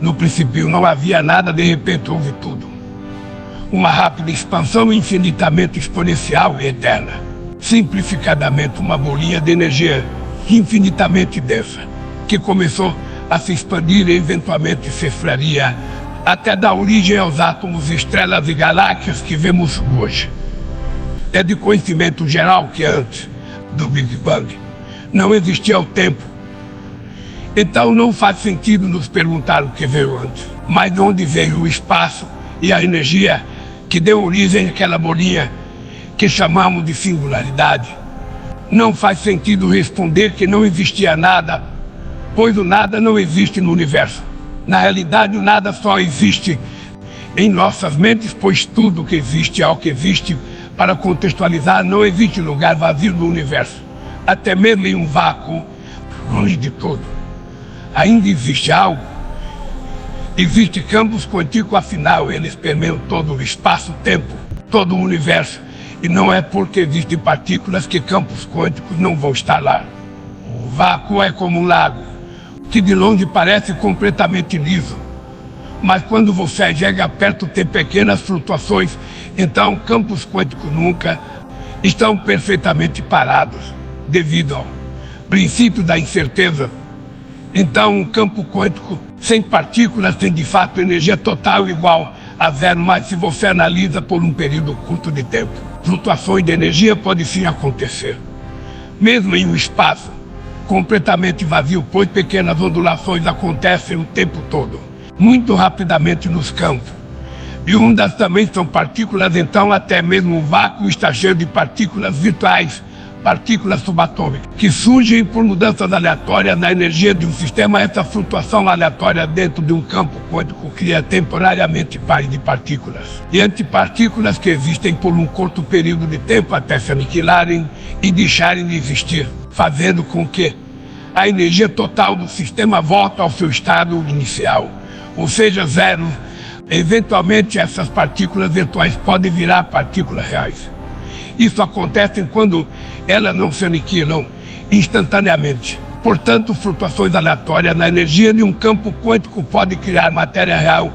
No princípio não havia nada, de repente houve tudo. Uma rápida expansão infinitamente exponencial e eterna. Simplificadamente, uma bolinha de energia infinitamente densa, que começou a se expandir e eventualmente se esfriaria, até dar origem aos átomos, estrelas e galáxias que vemos hoje. É de conhecimento geral que antes do Big Bang não existia o tempo. Então não faz sentido nos perguntar o que veio antes, mas de onde veio o espaço e a energia que deu origem àquela bolinha que chamamos de singularidade. Não faz sentido responder que não existia nada, pois o nada não existe no universo. Na realidade, o nada só existe em nossas mentes, pois tudo que existe é o que existe. Para contextualizar, não existe lugar vazio no universo. Até mesmo em um vácuo, longe de tudo, ainda existe algo. Existe campos quânticos, afinal, eles permeiam todo o espaço-tempo, todo o universo. E não é porque existem partículas que campos quânticos não vão estar lá. O vácuo é como um lago, que de longe parece completamente liso. Mas quando você chega perto, tem pequenas flutuações. Então, campos quânticos nunca estão perfeitamente parados, devido ao princípio da incerteza. Então, um campo quântico sem partículas tem de fato energia total igual a zero, mas se você analisa por um período curto de tempo, flutuações de energia podem sim acontecer. Mesmo em um espaço completamente vazio, pois pequenas ondulações acontecem o tempo todo, muito rapidamente nos campos. E ondas também são partículas, então até mesmo o vácuo está cheio de partículas virtuais, partículas subatômicas, que surgem por mudanças aleatórias na energia de um sistema. Essa flutuação aleatória dentro de um campo quântico cria temporariamente pares de partículas e antipartículas que existem por um curto período de tempo até se aniquilarem e deixarem de existir, fazendo com que a energia total do sistema volte ao seu estado inicial, ou seja, zero. Eventualmente essas partículas virtuais podem virar partículas reais. Isso acontece quando elas não se aniquilam instantaneamente. Portanto, flutuações aleatórias na energia de um campo quântico podem criar matéria real.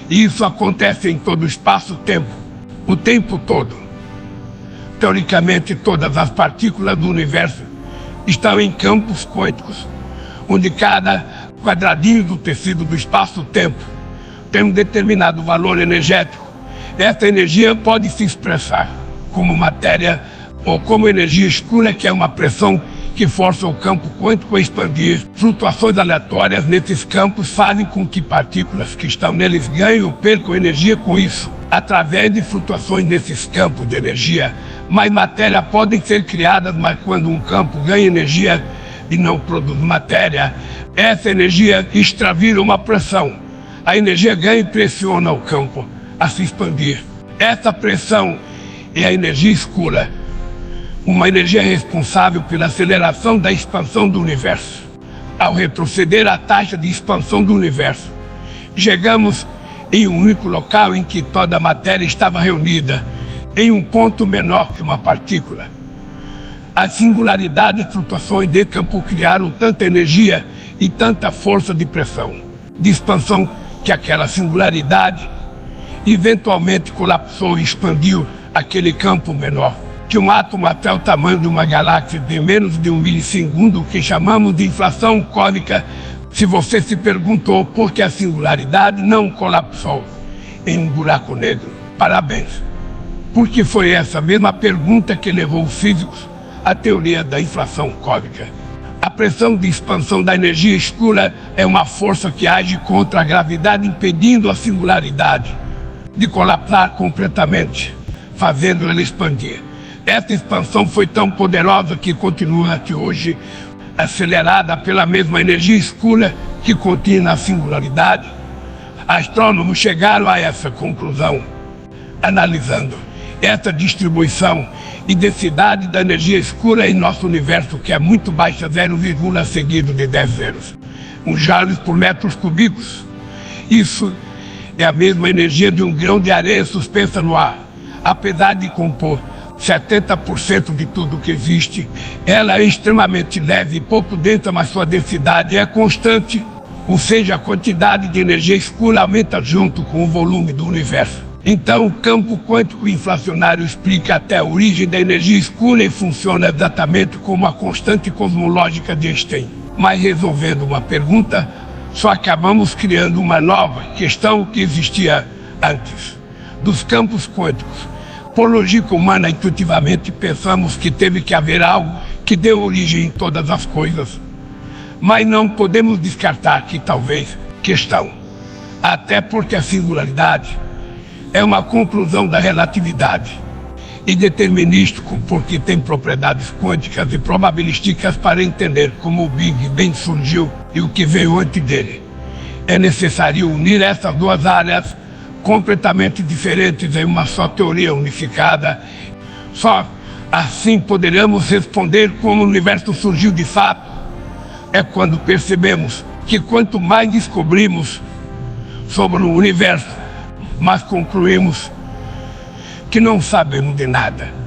E isso acontece em todo o espaço-tempo, o tempo todo. Teoricamente, todas as partículas do universo estão em campos quânticos, onde cada quadradinho do tecido do espaço-tempo tem um determinado valor energético. Essa energia pode se expressar como matéria ou como energia escura, que é uma pressão que força o campo quântico a expandir. Flutuações aleatórias nesses campos fazem com que partículas que estão neles ganhem ou percam energia com isso. Através de flutuações nesses campos de energia, mais matéria podem ser criadas, mas quando um campo ganha energia e não produz matéria, essa energia extravira uma pressão. A energia ganha e pressiona o campo a se expandir. Essa pressão é a energia escura, uma energia responsável pela aceleração da expansão do universo. Ao retroceder a taxa de expansão do universo, chegamos em um único local em que toda a matéria estava reunida, em um ponto menor que uma partícula. A singularidade e flutuações de campo criaram tanta energia e tanta força de pressão, de expansão, que aquela singularidade eventualmente colapsou e expandiu aquele campo menor, que um átomo até o tamanho de uma galáxia de menos de 1 milissegundo, que chamamos de inflação cósmica. Se você se perguntou por que a singularidade não colapsou em um buraco negro, parabéns, porque foi essa mesma pergunta que levou os físicos à teoria da inflação cósmica. A pressão de expansão da energia escura é uma força que age contra a gravidade, impedindo a singularidade de colapsar completamente, fazendo ela expandir. Essa expansão foi tão poderosa que continua até hoje, acelerada pela mesma energia escura que continha a singularidade. Astrônomos chegaram a essa conclusão, analisando essa distribuição e densidade da energia escura em nosso universo, que é muito baixa, 0, seguido de 10 zeros, 1 joules por metros cúbicos. Isso é a mesma energia de um grão de areia suspensa no ar. Apesar de compor 70% de tudo que existe, ela é extremamente leve e pouco densa, mas sua densidade é constante. ou seja, a quantidade de energia escura aumenta junto com o volume do universo. Então, o campo quântico inflacionário explica até a origem da energia escura e funciona exatamente como a constante cosmológica de Einstein. Mas resolvendo uma pergunta, só acabamos criando uma nova questão que existia antes. Dos campos quânticos, por lógica humana, intuitivamente pensamos que teve que haver algo que deu origem em todas as coisas. Mas não podemos descartar que talvez questão, até porque a singularidade é uma conclusão da relatividade e determinístico, porque tem propriedades quânticas e probabilísticas para entender como o Big Bang surgiu e o que veio antes dele. É necessário unir essas duas áreas completamente diferentes em uma só teoria unificada. Só assim poderemos responder como o universo surgiu de fato. É quando percebemos que quanto mais descobrimos sobre o universo, mas concluímos que não sabemos de nada.